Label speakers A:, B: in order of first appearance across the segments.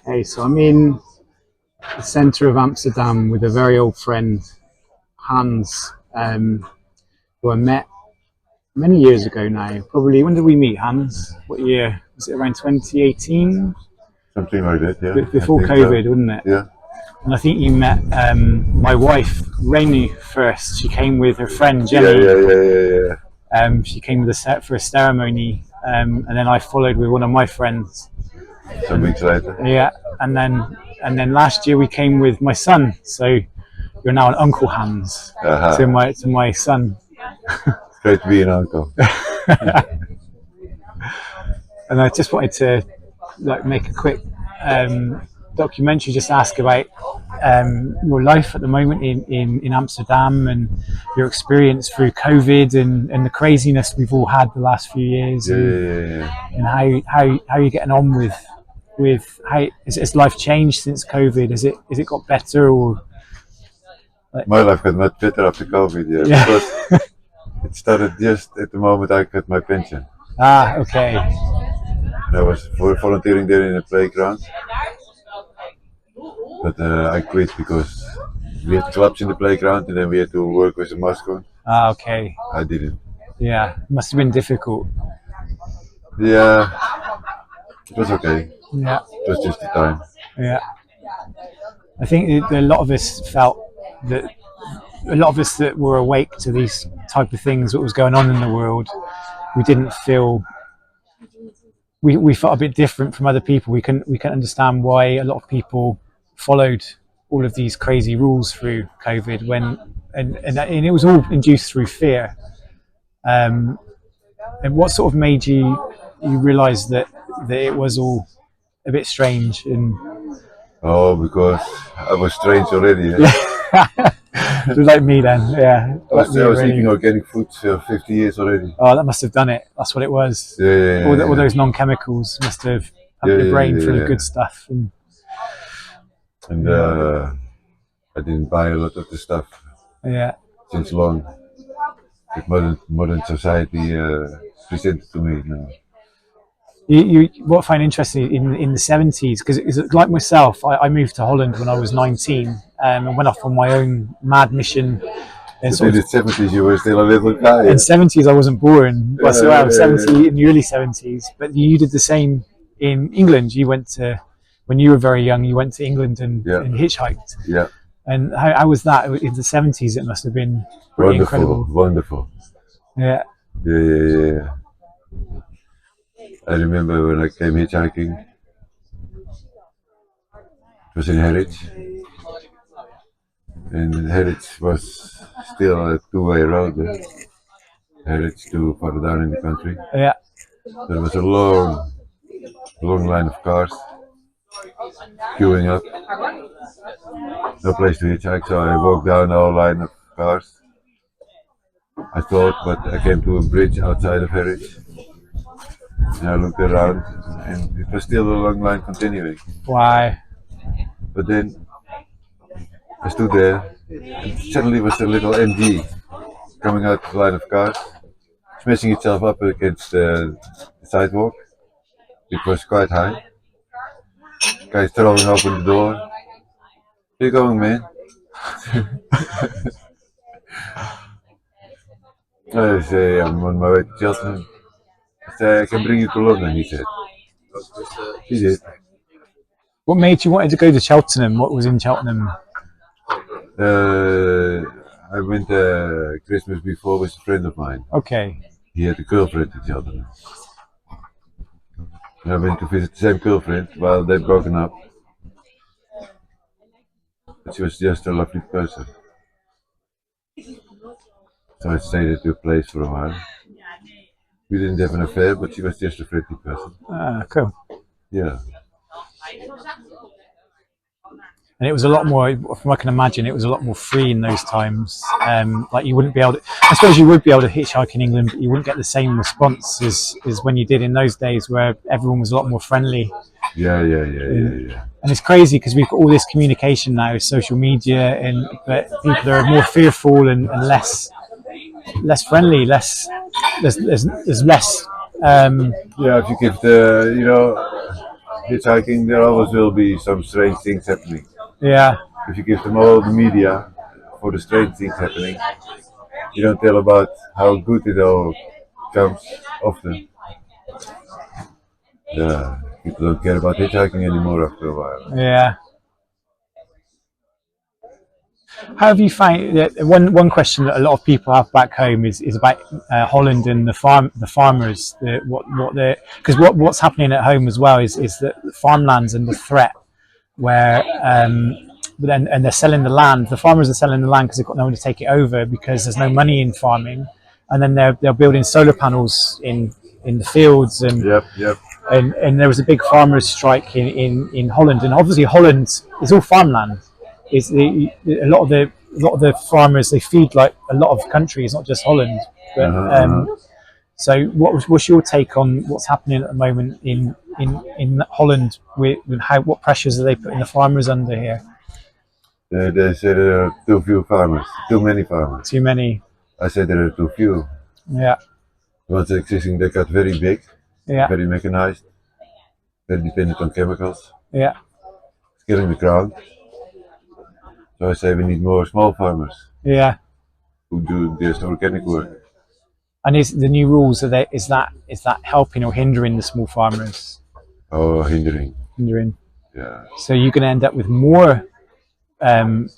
A: Hey, so I'm in the centre of Amsterdam with a very old friend, Hans, who I met many years ago now. Probably, when did we meet, Hans? What year? Was it around 2018?
B: Something like that, yeah. I
A: Before
B: think so.
A: COVID, wasn't it?
B: Yeah.
A: And I think you met my wife, Rainy, first. She came with her friend,
B: Yeah,
A: Jenny.
B: yeah, yeah, yeah, yeah.
A: She came with a set for a ceremony, and then I followed with one of my friends.
B: Some weeks later.
A: Yeah, and then last year we came with my son. So you're now an Uncle Hans to
B: Uh-huh.
A: my son.
B: It's great to be an uncle.
A: And I just wanted to make a quick documentary, just ask about your life at the moment in Amsterdam and your experience through COVID and the craziness we've all had the last few years,
B: Yeah, yeah, yeah,
A: and how you're getting on with how has life changed since COVID? Is it got better or
B: yeah. My life got much better after COVID, yeah,
A: yeah?
B: because it started just at the moment I got my pension.
A: Ah, okay.
B: And I was volunteering there in a playground, but I quit because we had clubs in the playground and then we had to work with a mask on.
A: Ah, okay.
B: I didn't.
A: Yeah, must have been difficult.
B: Yeah, it was okay.
A: Yeah,
B: It was just the time.
A: yeah. I think a lot of us felt that a lot of us that were awake to these type of things, what was going on in the world, we didn't feel we felt a bit different from other people. We can understand why a lot of people followed all of these crazy rules through COVID when and it was all induced through fear. Um, and what sort of made you realise that it was all a bit strange and
B: Oh, because I was strange already. Yeah.
A: like me then, yeah, like me
B: I was
A: really.
B: eating organic food for 50 years already.
A: Oh, that must have done it. That's what it was.
B: Yeah, yeah,
A: All,
B: yeah,
A: all
B: yeah.
A: those non-chemicals must have
B: Yeah,
A: pumped your
B: yeah,
A: brain
B: yeah,
A: full of
B: yeah.
A: good stuff. And
B: And I didn't buy a lot of the stuff
A: yeah,
B: since long. That modern society presented to me now.
A: what I find interesting in the 70s, because like myself, I moved to Holland when I was 19 and went off on my own mad mission. And
B: But in
A: sort
B: the
A: of
B: 70s, you were still a little guy.
A: in
B: Yeah,
A: 70s, I wasn't born. Well, so I was
B: yeah,
A: 70 in the early 70s. But you did the same in England. You went to when you were very young. You went to England
B: yeah,
A: and hitchhiked.
B: yeah.
A: And how was that in the 70s? It must have been pretty
B: Wonderful,
A: incredible.
B: wonderful.
A: Yeah,
B: Yeah, yeah, yeah, yeah. I remember when I came hitchhiking, it was in Harwich, and Harwich was still a two-way road. Harwich to further down in the country.
A: yeah,
B: There was a long line of cars queuing up. No place to hitchhike, so I walked down the whole line of cars. I thought, but I came to a bridge outside of Harwich, and I looked around, and it was still a long line continuing.
A: why?
B: But then I stood there, and suddenly was a little MG coming out of the line of cars, smashing itself up against the sidewalk. It was quite high. Guys throwing open the door. Where you going, man? I say, I'm on my way to Cheltenham. I say, I can bring you to London, he said. He did.
A: What made you wanted to go to Cheltenham? What was in Cheltenham?
B: I went Christmas before with a friend of mine.
A: Okay,
B: He had a girlfriend in Cheltenham. And I went to visit the same girlfriend while they'd broken up. But she was just a lovely person. So I stayed at her place for a while. We didn't have an affair, but she was just a friendly person.
A: cool.
B: Yeah.
A: And it was a lot more, from what I can imagine, it was a lot more free in those times. Like you wouldn't be able to, I suppose you would be able to hitchhike in England, but you wouldn't get the same response as when you did in those days where everyone was a lot more friendly.
B: Yeah, yeah, yeah, yeah, yeah.
A: And it's crazy because we've got all this communication now, social media, but people are more fearful and less friendly, there's less.
B: Yeah, if you give hitchhiking, there always will be some strange things happening.
A: Yeah.
B: If you give them all the media for the strange things happening, you don't tell about how good it all comes often. Yeah, people don't care about hitchhiking anymore after a while.
A: Yeah. How have you found that one question that a lot of people have back home is about Holland and the farmers, because what's happening at home as well is that the farmland's under threat, where and they're selling the land. The farmers are selling the land because they've got no one to take it over because there's no money in farming, and then they're building solar panels in the fields, and
B: Yep.
A: and there was a big farmers strike in Holland, and obviously Holland is all farmland. A lot of the farmers, they feed like a lot of countries, not just Holland. But so what's your take on what's happening at the moment in Holland with what pressures are they putting the farmers under here?
B: They say there are too few farmers, too many farmers.
A: Too many.
B: I say there are too few.
A: Yeah.
B: The ones existing, they got very big,
A: Yeah.
B: very mechanized, very dependent on chemicals.
A: Yeah.
B: It's killing the ground. So I say we need more small farmers.
A: Yeah.
B: Who do this organic work.
A: And is the new rules is that helping or hindering the small farmers?
B: Oh, hindering.
A: Hindering.
B: Yeah.
A: So you're going to end up with more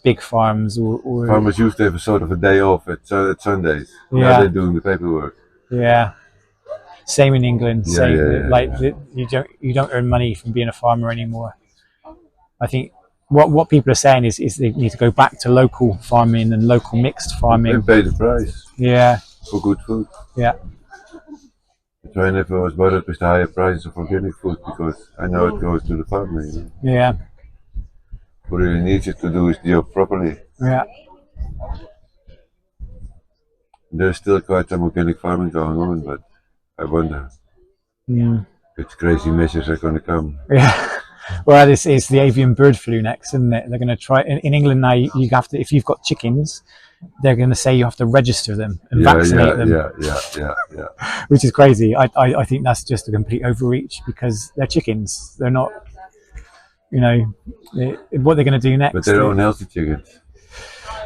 A: big farms or
B: farmers used to have a sort of a day off at Sundays.
A: Yeah.
B: Now they're doing the paperwork.
A: Yeah. Same in England.
B: Yeah.
A: You don't earn money from being a farmer anymore. I think what people are saying is they need to go back to local farming and local mixed farming.
B: And pay the price.
A: Yeah.
B: For good food.
A: Yeah.
B: That's why I never was bothered with the higher prices of organic food, because I know it goes to the farmer. You know?
A: Yeah.
B: What really needs you to do is the job properly.
A: Yeah.
B: There's still quite some organic farming going on, but I wonder which crazy measures are going to come.
A: Yeah. Well, this is the avian bird flu next, isn't it? They're going to try in England now. You have to, if you've got chickens, they're going to say you have to register them and vaccinate them.
B: Yeah.
A: Which is crazy. I think that's just a complete overreach because they're chickens. They're not. You know, what they're going to do next.
B: But they're unhealthy chickens.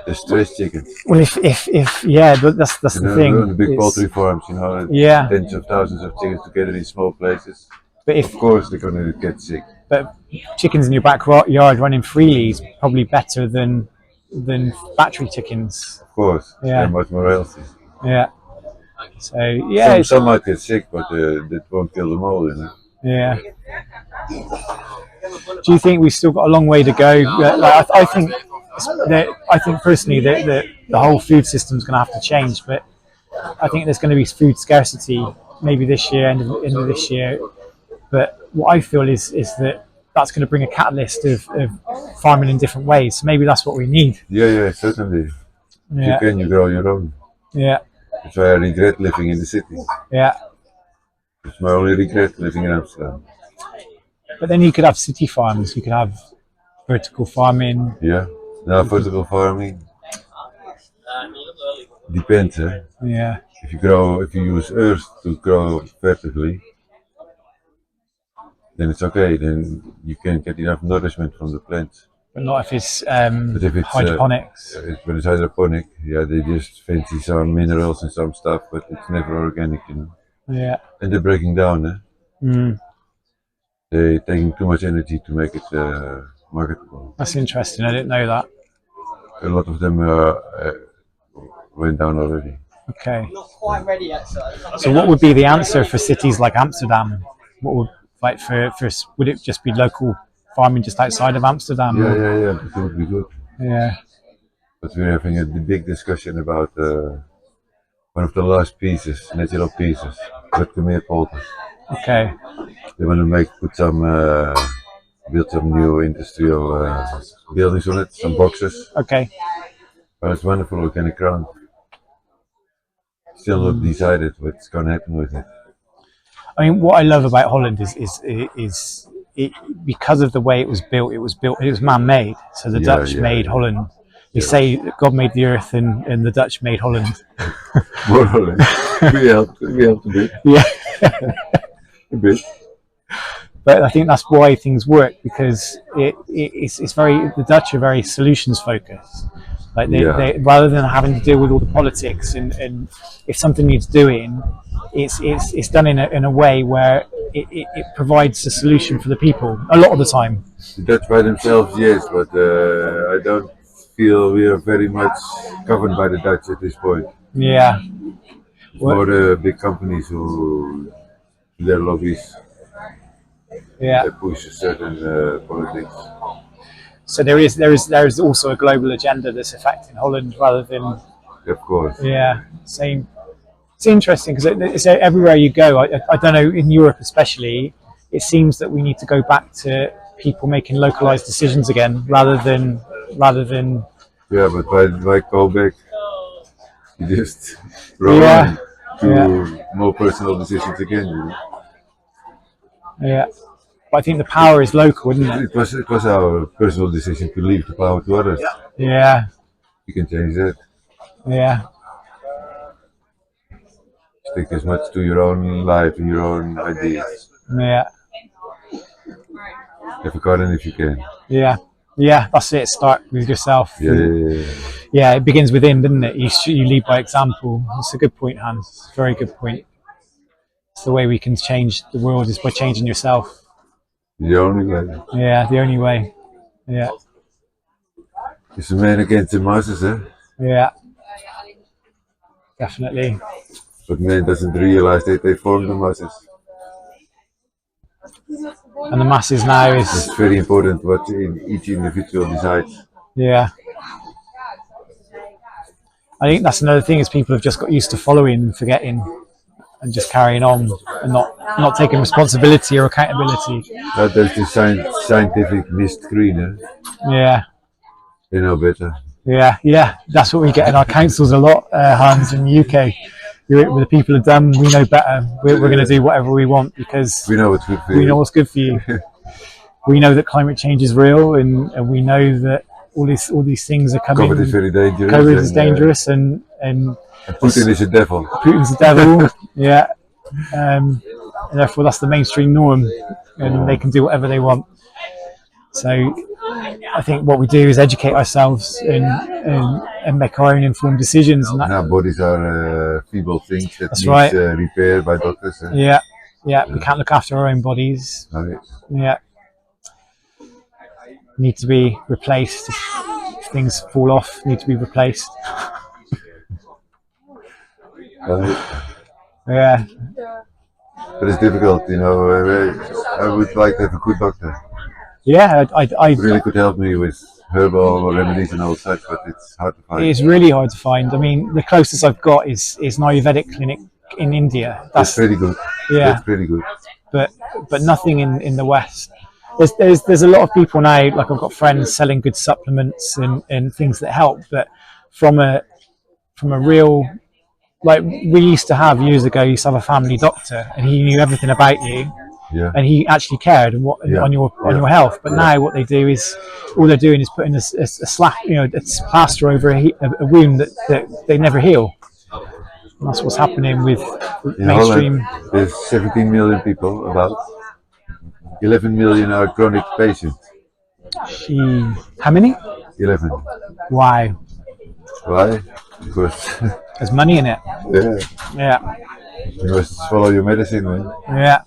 B: They're stress chickens.
A: Well, if yeah, but that's the thing.
B: The big poultry farms, you know,
A: yeah,
B: tens of thousands of chickens together in small places.
A: But
B: of course they're going to get sick.
A: But chickens in your backyard running freely is probably better than factory chickens.
B: Of course,
A: yeah,
B: they're much more healthy.
A: Yeah. So yeah,
B: some might get sick, but that won't kill them all, you know.
A: Yeah. Do you think we've still got a long way to go? I think personally that the whole food system is going to have to change, but I think there's going to be food scarcity maybe this year, end of this year. But what I feel is that that's going to bring a catalyst of farming in different ways. So maybe that's what we need.
B: Yeah, certainly.
A: Yeah.
B: You grow your own.
A: Yeah.
B: That's why I regret living in the city.
A: Yeah.
B: It's my only regret living in Amsterdam.
A: But then you could have city farms. You could have vertical farming.
B: Yeah. Now vertical farming depends.
A: Yeah.
B: If you use earth to grow vertically, then it's okay. Then you can get enough nourishment from the plants.
A: But not if it's hydroponics.
B: When it's hydroponic, yeah, they just fancy some minerals and some stuff, but it's never organic, you know.
A: Yeah.
B: And they're breaking down. They're taking too much energy to make it marketable.
A: That's interesting. I didn't know that.
B: A lot of them went down already.
A: Okay. So what would be the answer for cities like Amsterdam? What would would it just be local farming just outside of Amsterdam?
B: Yeah. That would be good.
A: Yeah.
B: But we're having a big discussion about one of the last pieces, natural pieces, Rutgemeerpolder.
A: Okay.
B: They want to build some new industrial buildings on it, some boxes.
A: Okay.
B: But it's wonderful organic ground. Still not decided what's going to happen with it.
A: I mean, what I love about Holland is because of the way it was built. It was man-made. So the Dutch made Holland. They say that God made the earth and the Dutch made Holland.
B: More or less. We helped a bit.
A: Yeah.
B: A bit.
A: but I think that's why things work, because it's very, the Dutch are very solutions focused. Like they rather than having to deal with all the politics, and if something needs doing, it's done in a way where it provides a solution for the people a lot of the time.
B: The Dutch by themselves, yes, but I don't feel we are very much governed by the Dutch at this point.
A: Yeah.
B: More the big companies who their lobbies
A: Yeah.
B: push a certain politics.
A: So there is also a global agenda that's affecting Holland rather than.
B: Of course.
A: Yeah. Same. It's interesting because it's everywhere you go. I don't know, in Europe especially, it seems that we need to go back to people making localized decisions again rather than.
B: Yeah, but why go back? You just roll on to more personal decisions again. You know?
A: Yeah. But I think the power is local, isn't it?
B: It was our personal decision to leave the power to others.
A: Yeah.
B: You can change that.
A: Yeah.
B: Stick as much to your own life and your own ideas.
A: Yeah.
B: Have a garden if you can.
A: Yeah. Yeah, that's it. Start with yourself.
B: Yeah.
A: Yeah, it begins within, doesn't it? You lead by example. It's a good point, Hans. Very good point. It's the way we can change the world is by changing yourself.
B: The only way.
A: Yeah, the only way. Yeah.
B: It's a man against the masses, eh?
A: Yeah. Definitely.
B: But man doesn't realize that they form the masses.
A: And the masses now is.
B: It's very important what each individual decides.
A: Yeah. I think that's another thing, is people have just got used to following and forgetting and just carrying on and not taking responsibility or accountability.
B: There's the scientific mist screen, eh?
A: Yeah.
B: They know better.
A: Yeah. That's what we get in our councils a lot, Hans, in the UK. The people are dumb. We know better. We're going to do whatever we want because
B: we know what's good for you.
A: We know what's good for you. We know that climate change is real, and we know that all these things are coming.
B: COVID is very dangerous.
A: COVID is dangerous, and
B: Putin is a devil.
A: Putin's a devil. Yeah. And therefore, that's the mainstream norm, and they can do whatever they want. So, I think what we do is educate ourselves and make our own informed decisions. And
B: our bodies are feeble things that need repair by doctors.
A: Yeah. We can't look after our own bodies.
B: Right.
A: Yeah. Need to be replaced. If things fall off, need to be replaced.
B: Right.
A: Yeah.
B: But it's difficult, you know. I would like to have a good doctor.
A: Yeah, I
B: really could help me with herbal remedies and all such, but it's hard to find.
A: It is really hard to find. I mean, the closest I've got is an Ayurvedic clinic in India.
B: That's pretty good.
A: Yeah,
B: that's pretty good.
A: But nothing in the West. There's a lot of people now. Like I've got friends selling good supplements and things that help, but from a real, like we used to have years ago, you used to have a family doctor and he knew everything about you.
B: Yeah.
A: And he actually cared on your health. But now what they do is all they're doing is putting a slap, a plaster over a wound that they never heal. And that's what's happening with mainstream.
B: Holland, there's 17 million people, about 11 million are chronic patients.
A: How many?
B: 11.
A: Why?
B: Because
A: there's money in it.
B: Yeah. You must follow your medicine, man.
A: Yeah.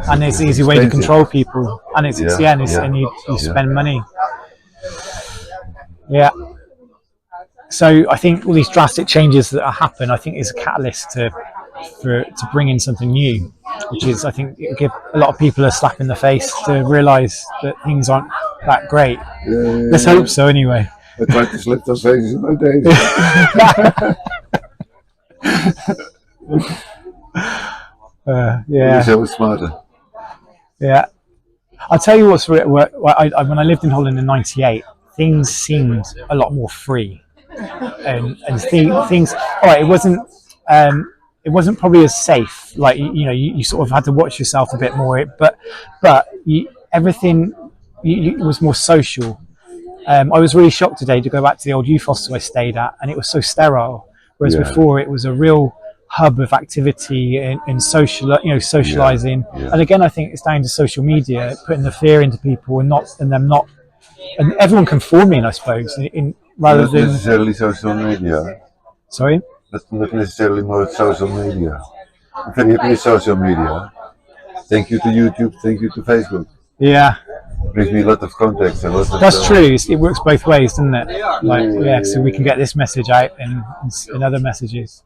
A: And it's an easy way to control people, and and you spend money. Yeah. So I think all these drastic changes that happen, I think, is a catalyst to bring in something new, which is, I think, it'll give a lot of people a slap in the face to realise that things aren't that great. Let's hope so, anyway.
B: I tried to slap those faces in my days.
A: Yeah.
B: So smarter.
A: Yeah. I'll tell you what's when I lived in Holland in '98, things seemed a lot more free, and things. All right, it wasn't probably as safe. Like you sort of had to watch yourself a bit more, but everything was more social. I was really shocked today to go back to the old youth hostel I stayed at, and it was so sterile. Whereas before it was a real hub of activity and socializing.
B: Yeah.
A: And again, I think it's down to social media putting the fear into people and everyone can form in, I suppose, rather
B: Not
A: than.
B: necessarily social media.
A: Sorry.
B: That's not necessarily more social media. I'm very happy with social media. Thank you to YouTube, thank you to Facebook.
A: Yeah,
B: Brings me a lot of contacts and lots of.
A: that's true. It works both ways, doesn't it? Like, yeah, so we can get this message out and other messages.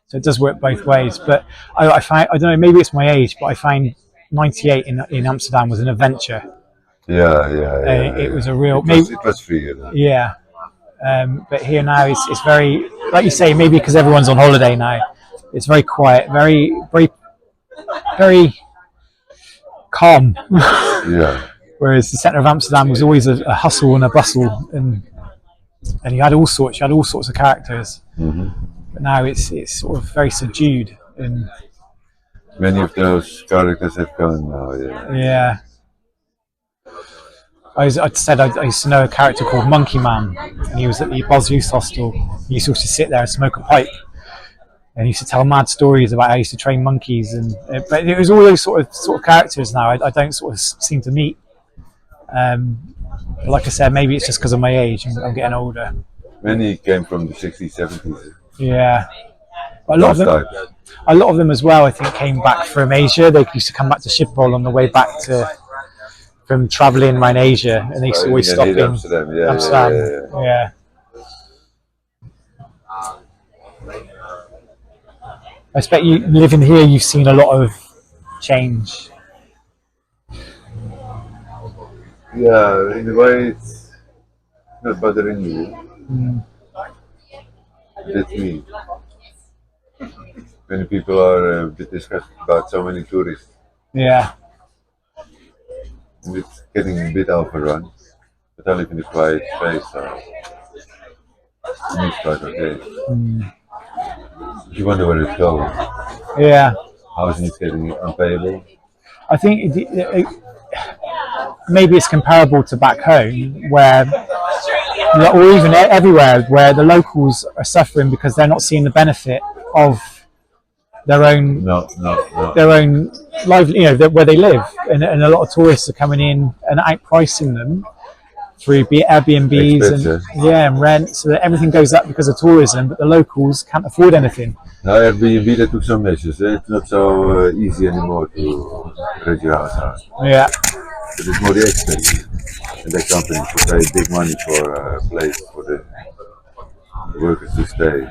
A: So it does work both ways. But I find, I don't know, maybe it's my age, but I find '98 in Amsterdam was an adventure.
B: Yeah.
A: It was a real.
B: It was free.
A: Yeah. But here now it's very, like you say, maybe because everyone's on holiday now, it's very quiet, very calm.
B: Yeah.
A: Whereas the centre of Amsterdam was always a hustle and a bustle, and you had all sorts of characters.
B: Mm-hmm.
A: But now it's sort of very subdued, and
B: Many of those characters have gone now.
A: yeah. I used to know a character called Monkey Man, and he was at the Bos Youth Hostel. He used to sit there and smoke a pipe, and he used to tell mad stories about how he used to train monkeys. But it was all those sort of characters now I don't sort of seem to meet. But like I said, maybe it's just because of my age. I'm getting older.
B: Many came from the 60s, 70s.
A: Yeah, but a lot of them as well, I think, came back from Asia. They used to come back to Schiphol on the way back from travelling around Asia, and they used to always stop in
B: Amsterdam.
A: Yeah. I expect you living here, you've seen a lot of change.
B: Yeah, in a way, it's not bothering you. That's me. Many people are a bit disgusted about so many tourists.
A: Yeah.
B: It's getting a bit overrun. But I live in a quiet space, so it's quite okay. You wonder where it's going.
A: Yeah.
B: Housing is getting unpayable.
A: I think maybe it's comparable to back home, where, or even everywhere, where the locals are suffering because they're not seeing the benefit of their own their own life, where they live, and a lot of tourists are coming in and outpricing them through Airbnbs and rent, so that everything goes up because of tourism, but the locals can't afford anything.
B: Now Airbnb, they took some measures. It's not so easy anymore to rent your house out.
A: Yeah.
B: But it's more the expensive, and the companies will pay big money for a place for the workers to stay.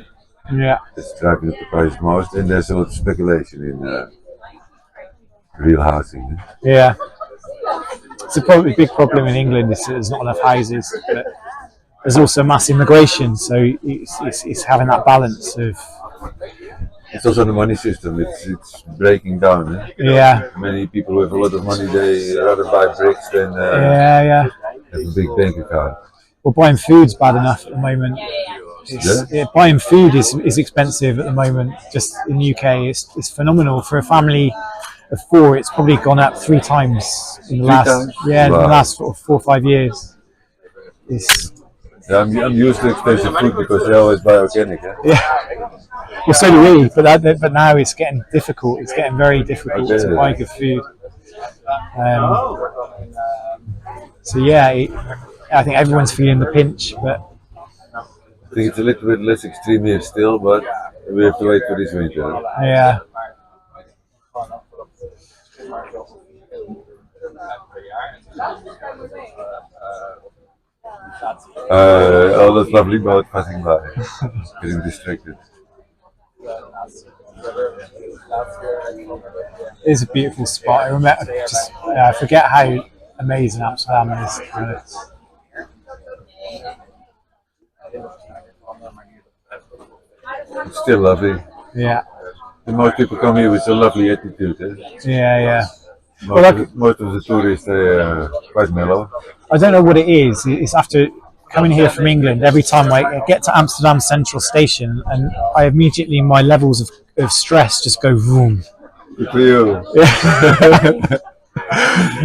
A: Yeah.
B: It's driving up the price most, and there's a lot of speculation in real housing.
A: Yeah. It's a big problem in England is there's not enough houses, but there's also mass immigration, so it's having that balance of.
B: It's also the money system. It's breaking down.
A: Yeah.
B: Many people with a lot of money, they rather buy bricks than
A: have
B: a big bank account.
A: Well, buying food's bad enough at the moment. Buying food is expensive at the moment. Just in the UK, it's phenomenal for a family of 4. It's probably gone up 3 times in the last sort of 4 or 5 years.
B: I'm used to expensive food because they always buy organic.
A: Yeah. Well, so do we, but now it's getting difficult. It's getting very difficult to buy good food. So yeah, I think everyone's feeling the pinch, but
B: I think it's a little bit less extreme here still, but we have to wait for this winter.
A: Yeah.
B: All those lovely boats passing by, getting distracted.
A: It's a beautiful spot. I forget how amazing Amsterdam is.
B: It's still lovely.
A: Yeah.
B: And most people come here with a lovely attitude.
A: Yeah.
B: Most of the tourists, they are quite mellow.
A: I don't know what it is. It's after coming here from England, every time I get to Amsterdam Central Station, and I immediately, my levels of stress just go vroom.
B: Good for you.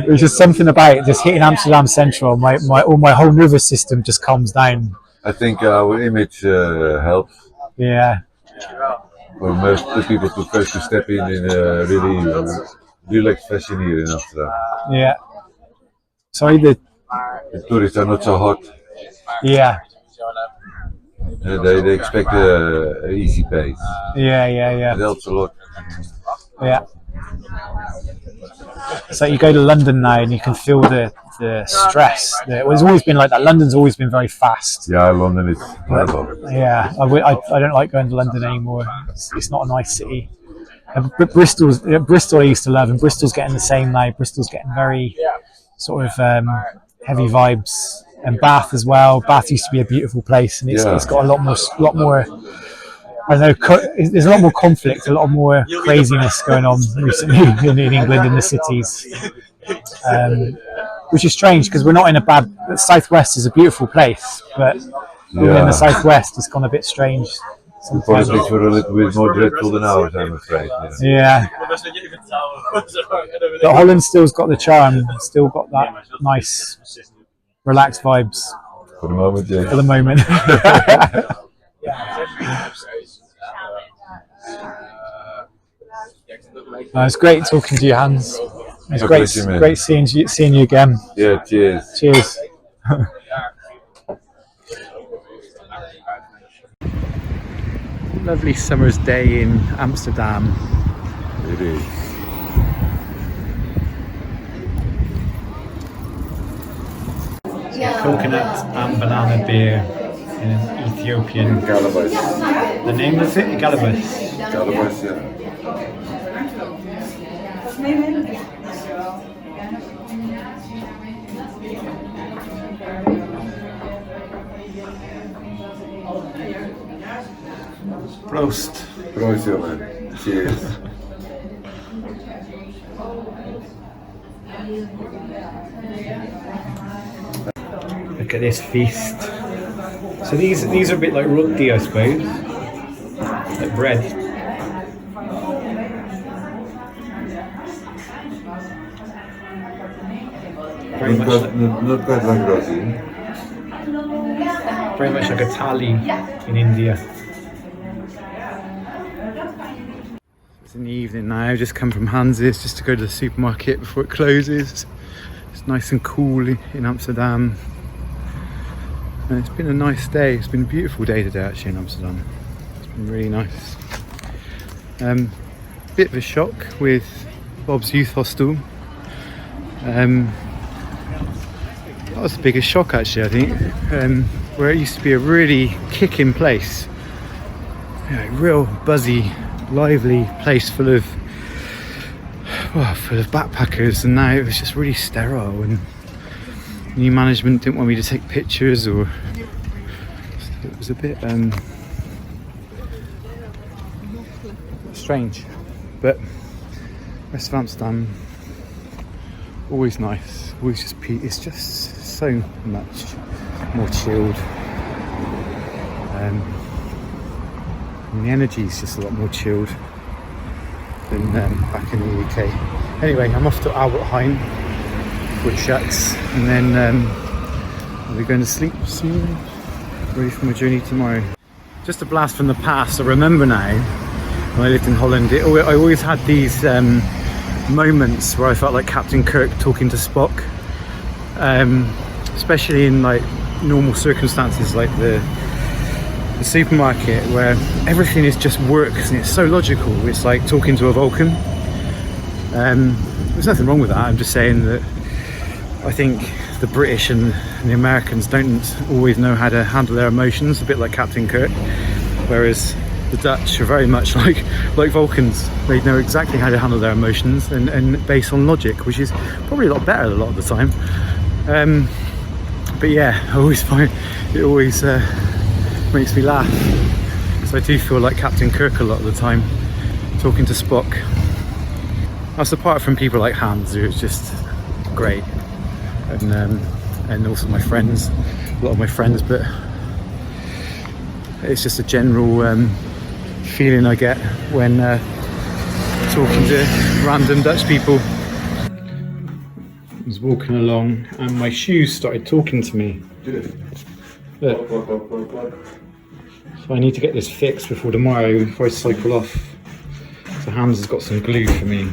A: There's just something about it, just hitting Amsterdam Central, my whole nervous system just calms down.
B: I think our image helps.
A: Yeah.
B: for most the people to first to step in a really relaxed fashion here in Amsterdam.
A: Yeah. Sorry,
B: The tourists are not so hot.
A: yeah.
B: They expect a easy pace.
A: Yeah.
B: It helps a lot.
A: Yeah. So you go to London now and you can feel the stress. It's always been like that. London's always been very fast.
B: Yeah, London is horrible.
A: Yeah, I don't like going to London anymore. It's not a nice city. But Bristol I used to love, and Bristol's getting the same now. Bristol's getting very sort of heavy vibes, and Bath as well. Bath used to be a beautiful place, and it's got a lot more. I don't know. There's a lot more conflict, a lot more craziness going on recently in England in the cities, which is strange because we're not in a bad. Southwest is a beautiful place, but in the Southwest, it's gone a bit strange.
B: The politics were a little bit more dreadful than ours, I'm afraid.
A: Yeah. But Holland still's got the charm, still got that nice, relaxed vibes.
B: For the moment, yeah.
A: For the moment. It's great talking to you, Hans. It's great seeing you again.
B: Yeah, cheers.
A: Cheers. Lovely summer's day in Amsterdam.
B: It is.
A: Coconut and banana beer in an Ethiopian.
B: Galabas.
A: The name of it? Galabas.
B: Galabas, yeah.
A: Prost.
B: Proost, jongen. Cheers.
A: Look at this feast. So these are a bit like roti, I suppose. Like bread. Very
B: Not quite like roti.
A: Very much like a thali in India. It's in the evening now. I've just come from Hans's just to go to the supermarket before it closes. It's nice and cool in Amsterdam. And it's been a nice day. It's been a beautiful day today actually in Amsterdam. It's been really nice. Bit of a shock with Bob's Youth Hostel. That was the biggest shock actually, I think. Where it used to be a really kicking place. Real buzzy, lively place full of backpackers, and now it was just really sterile, and new management didn't want me to take pictures, or it was a bit strange. But rest of Amsterdam, always nice, always just it's just so much more chilled. And the energy is just a lot more chilled than back in the UK. Anyway, I'm off to Albert Heijn before it shuts, and then I'll be going to sleep soon, ready for my journey tomorrow. Just a blast from the past. I remember now when I lived in Holland, I always had these moments where I felt like Captain Kirk talking to Spock, especially in like normal circumstances like the supermarket, where everything is just works and it's so logical. It's like talking to a Vulcan. There's nothing wrong with that. I'm just saying that I think the British and the Americans don't always know how to handle their emotions, a bit like Captain Kirk, whereas the Dutch are very much like Vulcans. They know exactly how to handle their emotions and based on logic, which is probably a lot better a lot of the time. But yeah, I always find it always makes me laugh. So I do feel like Captain Kirk a lot of the time, talking to Spock. That's apart from people like Hans, who is just great, and also my friends, a lot of my friends. But it's just a general feeling I get when talking to random Dutch people. I was walking along and my shoes started talking to me. Look. So So I need to get this fixed before tomorrow, before I cycle off. So Hans has got some glue for me.